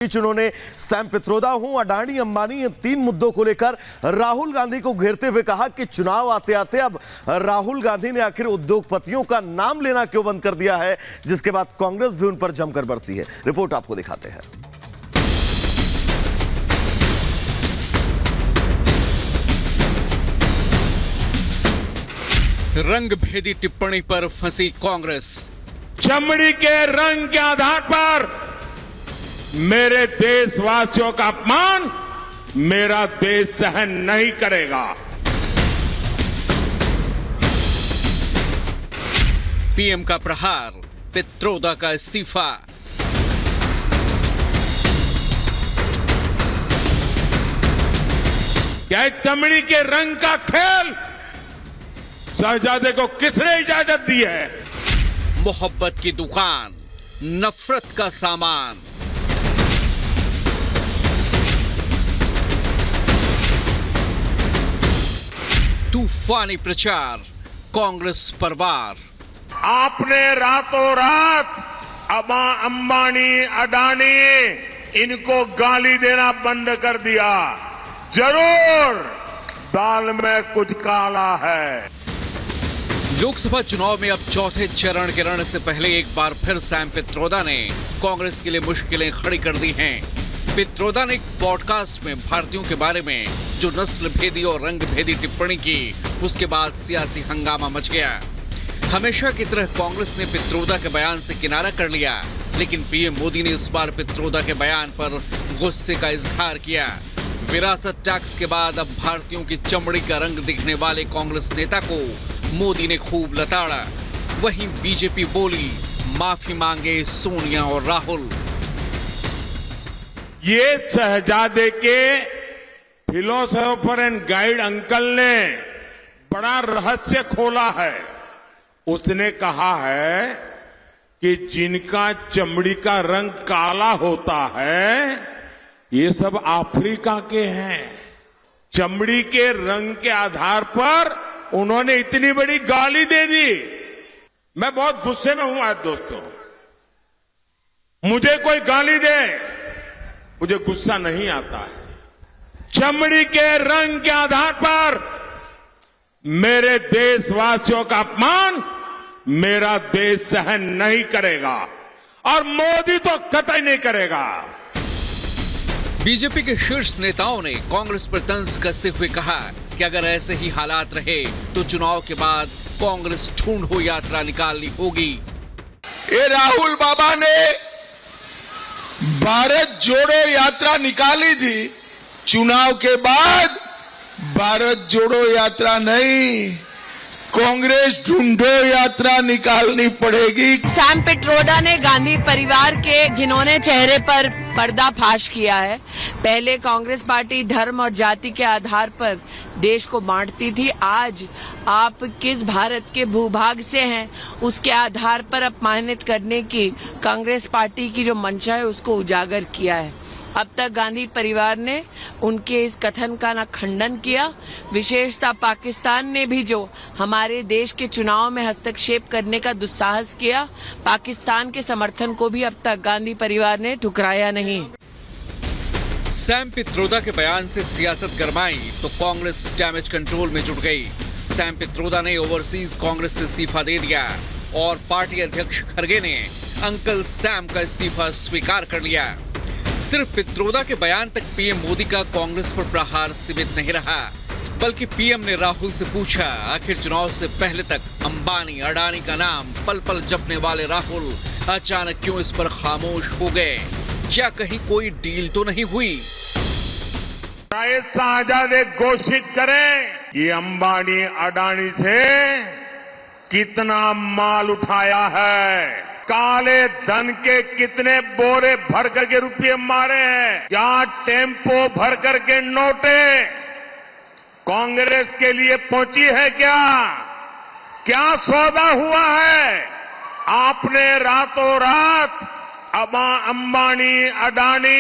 बीच उन्होंने सैम पित्रोदा हूं, अडानी, अंबानी, इन तीन मुद्दों को लेकर राहुल गांधी को घेरते हुए कहा कि चुनाव आते आते अब राहुल गांधी ने आखिर उद्योगपतियों का नाम लेना क्यों बंद कर दिया है, जिसके बाद कांग्रेस भी उन पर जमकर बरसी है। रिपोर्ट आपको दिखाते हैं। रंग भेदी टिप्पणी पर फंसी कांग्रेस। चमड़ी के रंग के आधार पर मेरे देशवासियों का अपमान मेरा देश सहन नहीं करेगा। पीएम का प्रहार, पित्रोदा का इस्तीफा। क्या चमड़ी के रंग का खेल शहजादे को किसने इजाजत दी है? मोहब्बत की दुकान, नफरत का सामान। तूफानी प्रचार, कांग्रेस परवार। आपने रातों रात अंबानी, अडानी इनको गाली देना बंद कर दिया। जरूर दाल में कुछ काला है। लोकसभा चुनाव में अब चौथे चरण के रण से पहले एक बार फिर सैम पित्रोदा ने कांग्रेस के लिए मुश्किलें खड़ी कर दी हैं। पित्रोदा ने एक पॉडकास्ट में भारतीयों के बारे में जो नस्ल भेदी और रंग भेदी टिप्पणी की, उसके बाद सियासी हंगामा मच गया। हमेशा की तरह कांग्रेस ने पित्रोदा के बयान से किनारा कर लिया, लेकिन पीएम मोदी ने इस बार पित्रोदा के बयान पर गुस्से का इजहार किया। विरासत टैक्स के बाद अब भारतीयों की चमड़ी का रंग दिखने वाले कांग्रेस नेता को मोदी ने खूब लताड़ा। वहीं बीजेपी बोली, माफी मांगे सोनिया और राहुल। ये शहजादे के फिलोसोफर एंड गाइड अंकल ने बड़ा रहस्य खोला है। उसने कहा है कि जिनका चमड़ी का रंग काला होता है ये सब अफ्रीका के हैं। चमड़ी के रंग के आधार पर उन्होंने इतनी बड़ी गाली दे दी। मैं बहुत गुस्से में हूं आज दोस्तों। मुझे कोई गाली दे, मुझे गुस्सा नहीं आता है। चमड़ी के रंग के आधार पर मेरे देशवासियों का अपमान मेरा देश सहन नहीं करेगा और मोदी तो कतई नहीं करेगा। बीजेपी के शीर्ष नेताओं ने कांग्रेस पर तंज कसते हुए कहा कि अगर ऐसे ही हालात रहे तो चुनाव के बाद कांग्रेस ढूंढ हो यात्रा निकालनी होगी। ये राहुल बाबा ने भारत जोड़ो यात्रा निकाली थी, चुनाव के बाद भारत जोड़ो यात्रा नहीं, कांग्रेस ढूंढो यात्रा निकालनी पड़ेगी। सैम पित्रोदा ने गांधी परिवार के घिनौने चेहरे पर पर्दाफाश किया है। पहले कांग्रेस पार्टी धर्म और जाति के आधार पर देश को बांटती थी। आज आप किस भारत के भूभाग से हैं उसके आधार पर अपमानित करने की कांग्रेस पार्टी की जो मंशा है उसको उजागर किया है। अब तक गांधी परिवार ने उनके इस कथन का न खंडन किया, विशेषतः पाकिस्तान ने भी जो हमारे देश के चुनाव में हस्तक्षेप करने का दुस्साहस किया, पाकिस्तान के समर्थन को भी अब तक गांधी परिवार ने ठुकराया नहीं। सैम पित्रोदा के बयान से सियासत गरमाई तो कांग्रेस डैमेज कंट्रोल में जुट गई। सैम पित्रोदा ने ओवरसीज कांग्रेस से इस्तीफा दे दिया और पार्टी अध्यक्ष खरगे ने अंकल सैम का इस्तीफा स्वीकार कर लिया। सिर्फ पित्रोदा के बयान तक पीएम मोदी का कांग्रेस पर प्रहार सीमित नहीं रहा, बल्कि पीएम ने राहुल से पूछा, आखिर चुनाव से पहले तक अंबानी, अडानी का नाम पल पल जपने वाले राहुल अचानक क्यों इस पर खामोश हो गए? क्या कहीं कोई डील तो नहीं हुई? शायद शहजादे घोषित करें कि अंबानी, अडानी से कितना माल उठाया है, काले धन के कितने बोरे भर करके रुपये मारे हैं, क्या टेम्पो भर करके नोटे कांग्रेस के लिए पहुंची है, क्या सौदा हुआ है? आपने रातों रात अंबानी, अडानी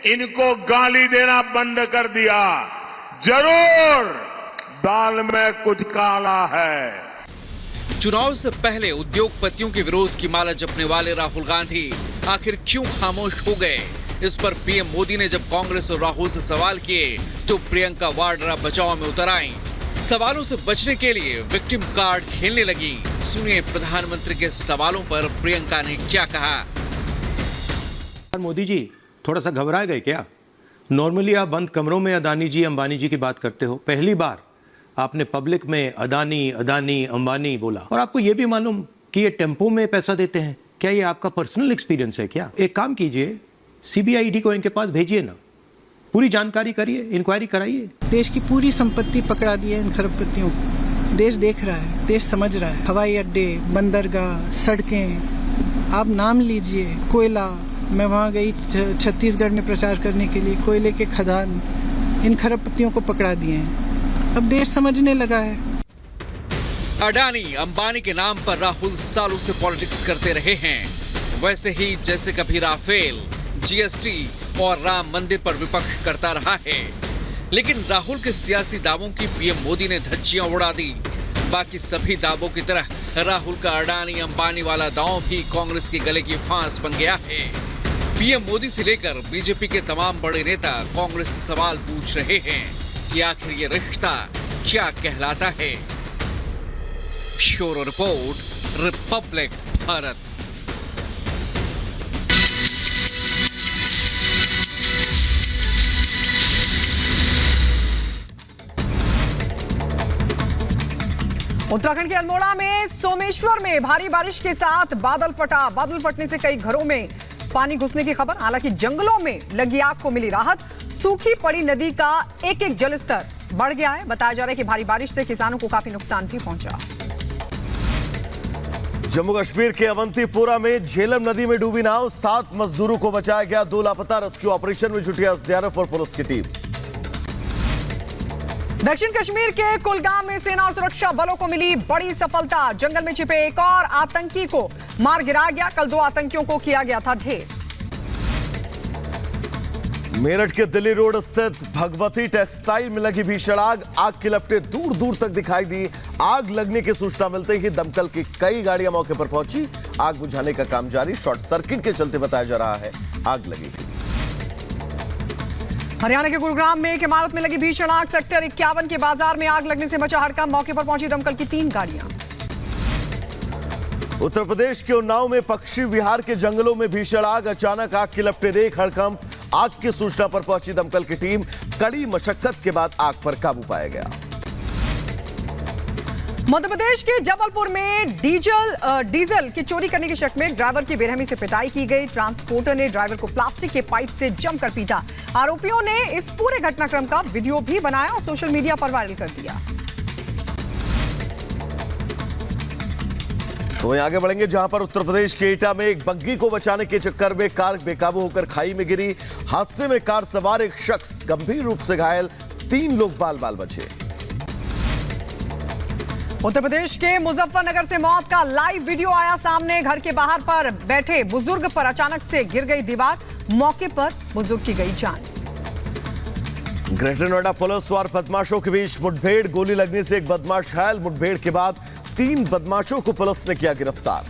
इनको गाली देना बंद कर दिया। जरूर दाल में कुछ काला है। चुनाव से पहले उद्योगपतियों के विरोध की माला जपने वाले राहुल गांधी आखिर क्यों खामोश हो गए? इस पर पीएम मोदी ने जब कांग्रेस और राहुल से सवाल किए तो प्रियंका वाड्रा बचाव में उतर आईं। सवालों से बचने के लिए विक्टिम कार्ड खेलने लगी। सुनिए प्रधानमंत्री के सवालों पर प्रियंका ने क्या कहा। मोदी जी थोड़ा सा घबरा गए क्या? नॉर्मली आप बंद कमरों में अदानी जी अंबानी जी की बात करते हो, पहली बार आपने पब्लिक में अदानी अदानी अंबानी बोला। और आपको यह भी मालूम कि ये टेम्पो में पैसा देते हैं। क्या ये आपका पर्सनल एक्सपीरियंस है क्या? एक काम कीजिए, सीबीआईडी को इनके पास भेजिए ना, पूरी जानकारी करिए, इंक्वायरी कराइए। देश की पूरी संपत्ति पकड़ा दी है इन खरबपतियों को। देश देख रहा है, देश समझ रहा है। हवाई अड्डे, बंदरगाह, सड़कें, आप नाम लीजिए। कोयला, मैं वहाँ गई छत्तीसगढ़ में प्रचार करने के लिए, कोयले के खदान इन खरबपतियों को पकड़ा दिए हैं। अब देश समझने लगा है। अडानी अंबानी के नाम पर राहुल सालों से पॉलिटिक्स करते रहे हैं। वैसे ही जैसे कभी राफेल, जीएसटी और राम मंदिर पर विपक्ष करता रहा है, लेकिन राहुल के सियासी दावों की पीएम मोदी ने धज्जियां उड़ा दी। बाकी सभी दावों की तरह राहुल का अडानी अंबानी वाला दांव भी कांग्रेस के गले की फांस बन गया है। पीएम मोदी से लेकर बीजेपी के तमाम बड़े नेता कांग्रेस से सवाल पूछ रहे हैं कि आखिर ये रिश्ता क्या कहलाता है। Bureau report, Republic Bharat. Uttarakhand के अल्मोड़ा में सोमेश्वर में भारी बारिश के साथ बादल फटा। बादल फटने से कई घरों में पानी घुसने की खबर। हालांकि जंगलों में लगी आग को मिली राहत। सूखी पड़ी नदी का एक एक जलस्तर बढ़ गया है। बताया जा रहा है कि भारी बारिश से किसानों को काफी नुकसान भी पहुंचा। जम्मू कश्मीर के अवंतीपोरा में झेलम नदी में डूबी नाव, 7 मजदूरों को बचाया गया। 2 लापता। रेस्क्यू ऑपरेशन में जुटी एसडीआरएफ और पुलिस की टीम। दक्षिण कश्मीर के कुलगाम में सेना और सुरक्षा बलों को मिली बड़ी सफलता। जंगल में छिपे एक और आतंकी को मार गिराया गया। कल 2 आतंकियों को किया गया था ढेर। मेरठ के दिल्ली रोड स्थित भगवती टेक्सटाइल में लगी भीषण आग। आग की लपटें दूर दूर तक दिखाई दी। आग लगने की सूचना मिलते ही दमकल की कई गाड़ियां मौके पर पहुंची। आग बुझाने का काम जारी। शॉर्ट सर्किट के चलते बताया जा रहा है आग लगी थी। हरियाणा के गुरुग्राम में एक इमारत में लगी भीषण आग। सेक्टर 51 के बाजार में आग लगने से मचा हड़कंप। मौके पर पहुंची दमकल की 3 गाड़ियां। उत्तर प्रदेश के उन्नाव में पक्षी विहार के जंगलों में भीषण आग। अचानक आग की लपटें देख हड़कंप। आग की सूचना पर पहुंची दमकल की टीम। कड़ी मशक्कत के बाद आग पर काबू पाया गया। मध्य प्रदेश के जबलपुर में डीजल की चोरी करने के शक में ड्राइवर की बेरहमी से पिटाई की गई। ट्रांसपोर्टर ने ड्राइवर को प्लास्टिक के पाइप से जमकर पीटा। आरोपियों ने इस पूरे घटनाक्रम का वीडियो भी बनाया और सोशल मीडिया पर वायरल कर दिया। तो वहीं आगे बढ़ेंगे, जहां पर उत्तर प्रदेश के एटा में एक बग्गी को बचाने के चक्कर में कार बेकाबू होकर खाई में गिरी। हादसे में कार सवार एक शख्स गंभीर रूप से घायल। 3 लोग बाल बाल बचे। उत्तर प्रदेश के मुजफ्फरनगर से मौत का लाइव वीडियो आया सामने। घर के बाहर पर बैठे बुजुर्ग पर अचानक से गिर गई दीवार। मौके पर बुजुर्ग की गई जान। ग्रेटर नोएडा पुलिस और बदमाशों के बीच मुठभेड़। गोली लगने से एक बदमाश घायल। मुठभेड़ के बाद 3 बदमाशों को पुलिस ने किया गिरफ्तार।